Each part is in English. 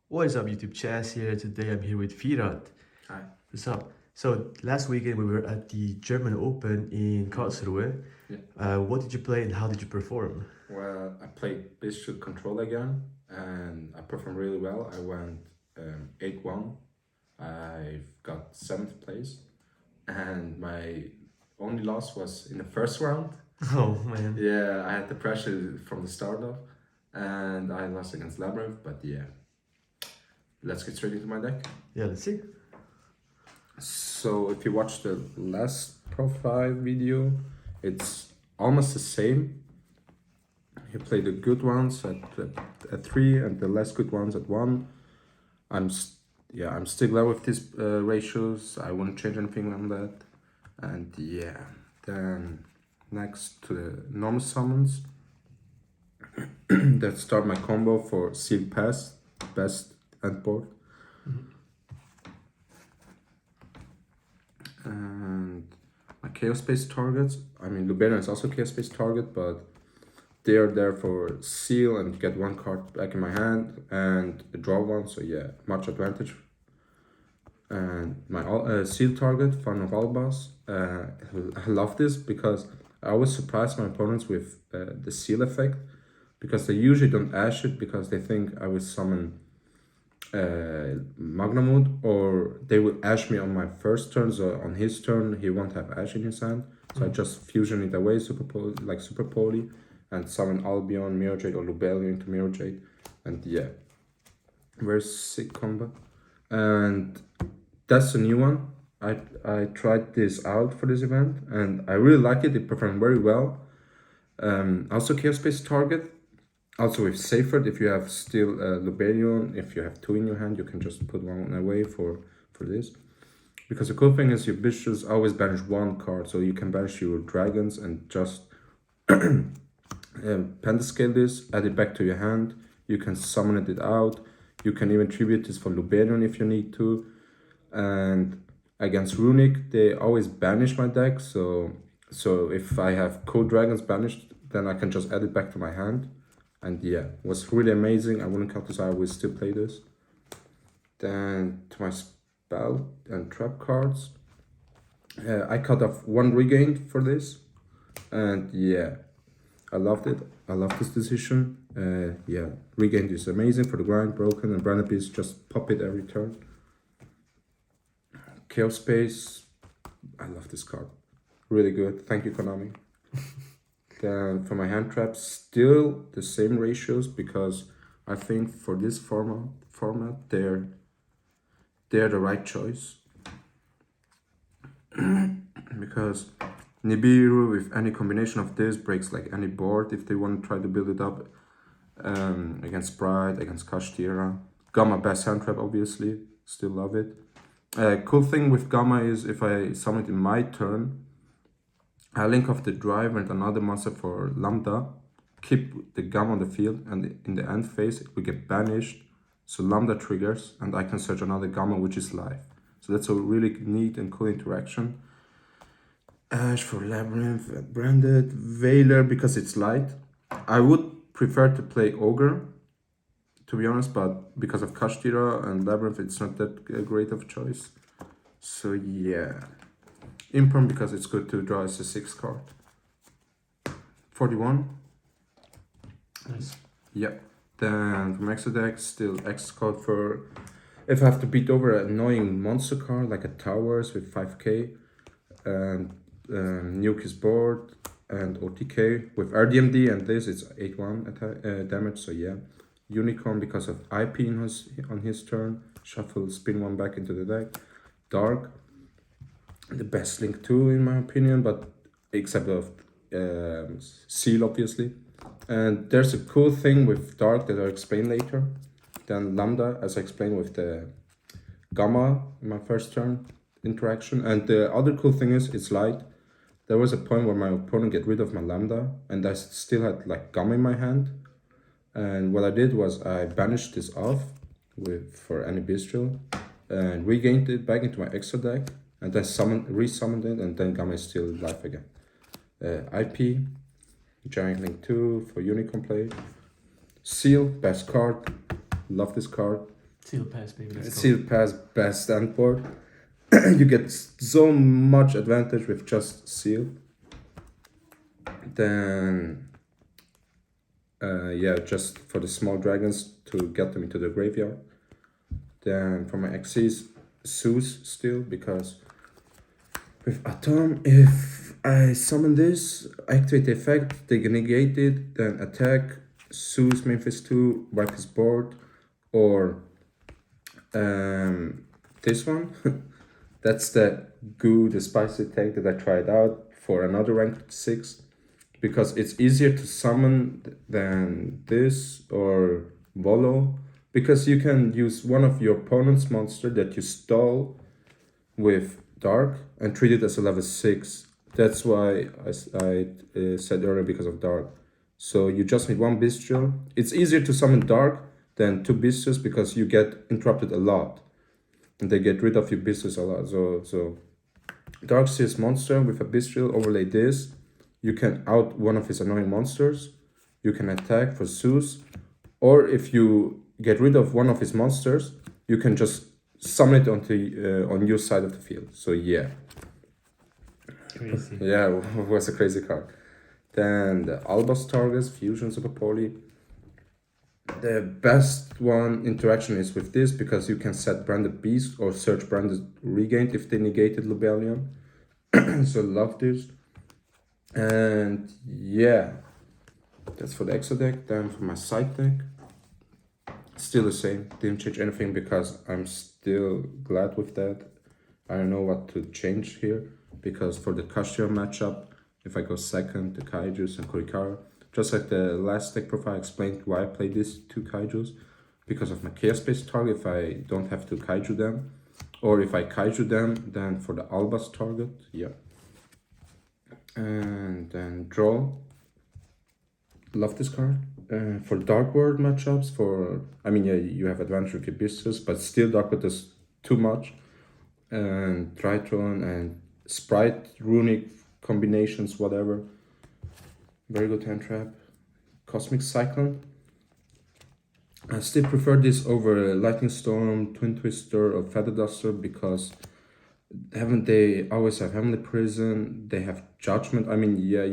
What is up, YouTube Chess here? Today I'm here with Firat. Hi. What's up? So last weekend we were at the German Open in Karlsruhe. Yeah. What did you play and how did you perform? Well, I played Bishop Control again, and I performed really well. I went 8-1. I've got 7th place, and my only loss was in the first round. Oh man. Yeah, I had the pressure from the start off, and I lost against Labyrinth, but yeah. Let's get straight into my deck. Yeah, let's see. So if you watch the last profile video, it's almost the same. You play the good ones at 3 and the less good ones at 1. I'm still glad with these ratios. I wouldn't change anything on that. And yeah, then next to the normal summons, that start my combo for Sealed Pass, best end board. And my Chaos Space targets. I mean, Lubena is also Chaos Space target, but they are there for seal and get one card back in my hand and draw one. So yeah, much advantage. And my seal target, Fun of Albas. I love this because I always surprise my opponents with the seal effect, because they usually don't ash it because they think I will summon Magnamud, or they will ash me on my first turn, so on his turn he won't have ash in his hand. So I just fusion it away, Super Poly, and summon Albion, Mirror Jade, or Lubellia into Mirror Jade. And yeah, very sick combo. And that's a new one. I tried this out for this event and I really like it. It performed very well. Also Chaos Space target. Also with Seyfried, if you have still Lubellion, if you have 2 in your hand, you can just put one away for this. Because the cool thing is your bishops always banish 1 card, so you can banish your dragons and just pentascale this, add it back to your hand. You can summon it out. You can even tribute this for Lubellion if you need to. And against Runic, they always banish my deck, so if I have Cold Dragons banished, then I can just add it back to my hand. And yeah, it was really amazing. I wouldn't count this out, I will still play this. Then to my spell and trap cards, I cut off 1 regained for this. And yeah, I loved it. I love this decision. Yeah, regained is amazing for the grind. Broken and Branded Beast, just pop it every turn. Chaos Space, I love this card. Really good. Thank you, Konami. Then for my hand traps, still the same ratios, because I think for this format they're the right choice. Because Nibiru with any combination of this breaks like any board if they want to try to build it up against Sprite, against Kashtira. Gamma best hand trap, obviously. Still love it. Cool thing with Gamma is if I summon it in my turn, I link off the driver and another monster for Lambda, keep the Gamma on the field, and in the end phase it will get banished, so Lambda triggers and I can search another Gamma which is live. So that's a really neat and cool interaction. Ash for Labyrinth, Branded, Veiler because it's light. I would prefer to play Ogre, to be honest, but because of Kashtira and Labyrinth, it's not that great of a choice. So yeah. Imperm because it's good to draw as a 6 card. 41. Nice. Yep. Then from extra deck, still X card for if I have to beat over an annoying monster card like a Towers with 5k, and nuke his board, and OTK with RDMD, and this it's 8-1 damage, so yeah. Unicorn because of IP on his turn. Shuffle, spin 1 back into the deck. Dark, the best link too in my opinion, but except of Seal obviously. And there's a cool thing with Dark that I'll explain later. Then Lambda, as I explained with the Gamma in my first turn interaction. And the other cool thing is it's light. There was a point where my opponent get rid of my Lambda and I still had like Gamma in my hand. And what I did was I banished this off for any Bistro and regained it back into my extra deck, and then resummoned it, and then Gamma is still live again. IP, Giant Link 2 for Unicorn play. Seal, best card, love this card. Seal pass, baby. Let's go. Seal pass, best stand board. You get so much advantage with just seal. Then, yeah, just for the small dragons to get them into the graveyard. Then for my XCs, Zeus still, because with Atom, if I summon this, activate the effect, they get negated, then attack, Zeus Memphis 2, wipe his board, or this one. That's the goo, the spicy tag that I tried out for another rank 6, because it's easier to summon than this or Volo, because you can use one of your opponent's monster that you stole with Dark and treat it as a level 6. That's why I said earlier, because of Dark. So you just need one Bestial. It's easier to summon Dark than 2 Bestials because you get interrupted a lot. And they get rid of your Bestials a lot. So Dark Seers monster with a Bestial, overlay this. You can out one of his annoying monsters. You can attack for Zeus. Or if you get rid of one of his monsters, you can just summon it onto on your side of the field. So yeah. Crazy. Yeah, it was a crazy card. Then the Albus Targus, Fusion Super Poly. The best one interaction is with this, because you can set Branded Beast or search Branded Regained if they negated Lubellion. So love this. And yeah, that's for the Exo deck. Then for my side deck, still the same. Didn't change anything because I'm still glad with that. I don't know what to change here, because for the Kashtira matchup, if I go second, the Kaijus and Kurikara, just like the last deck profile, I explained why I play these 2 Kaijus, because of my Chaos-based target, if I don't have to Kaiju them, or if I Kaiju them, then for the Albus target, yeah. And then draw. Love this card. For Dark World matchups, yeah, you have advantage with your Bestials, but still Dark World is too much. And Tritron and Sprite, Runic combinations, whatever. Very good hand trap. Cosmic Cyclone. I still prefer this over Lightning Storm, Twin Twister, or Feather Duster, because they always have Heavenly Prison, they have Judgment. I mean, yeah,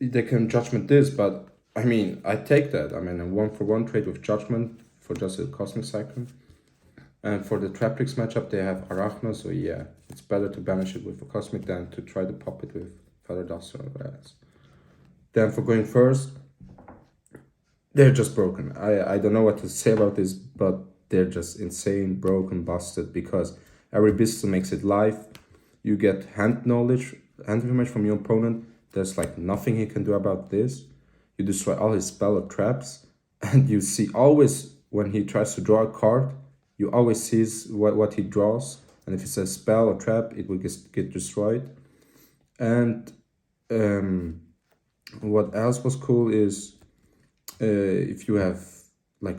they can Judgment this, but I mean, I take that. I mean, a 1-for-1 trade with Judgment for just a Cosmic Cyclone. And for the Traptrix matchup, they have Arachna, so yeah, it's better to banish it with a Cosmic than to try to pop it with Feather Duster or whatever else. Then for going first, they're just broken. I don't know what to say about this, but they're just insane, broken, busted, because every Bestial makes it live. You get hand information from your opponent. There's like nothing he can do about this. You destroy all his spell or traps, and you see always when he tries to draw a card, you always see what he draws, and if it's a spell or trap, it will get destroyed. And what else was cool is if you have like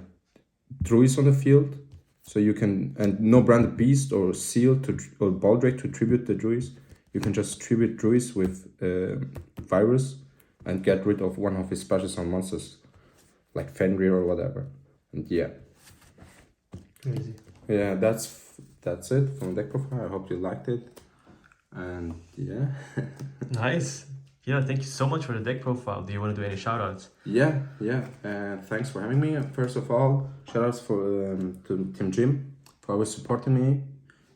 Druids on the field, so you can, and no Branded Beast or Seal or Baldrake to tribute the Druids, you can just tribute Druids with Virus and get rid of one of his specials on monsters, like Fenrir or whatever. And yeah. Crazy. Yeah, that's it from deck profile. I hope you liked it. And yeah. Nice. Yeah, thank you so much for the deck profile. Do you want to do any shout outs? Yeah. Thanks for having me. First of all, shoutouts to Team Jim for always supporting me,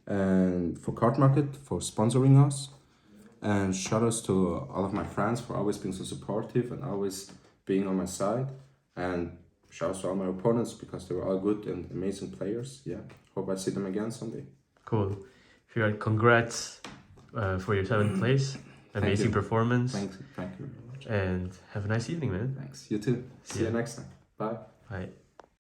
and for Card Market for sponsoring us, and shoutouts to all of my friends for always being so supportive and always being on my side, and shoutouts to all my opponents because they were all good and amazing players. Yeah, hope I see them again someday. Cool. Congrats for your 7th place. Amazing performance. Thank you very much. And have a nice evening, man. Thanks. You too. See you next time. Bye. Bye.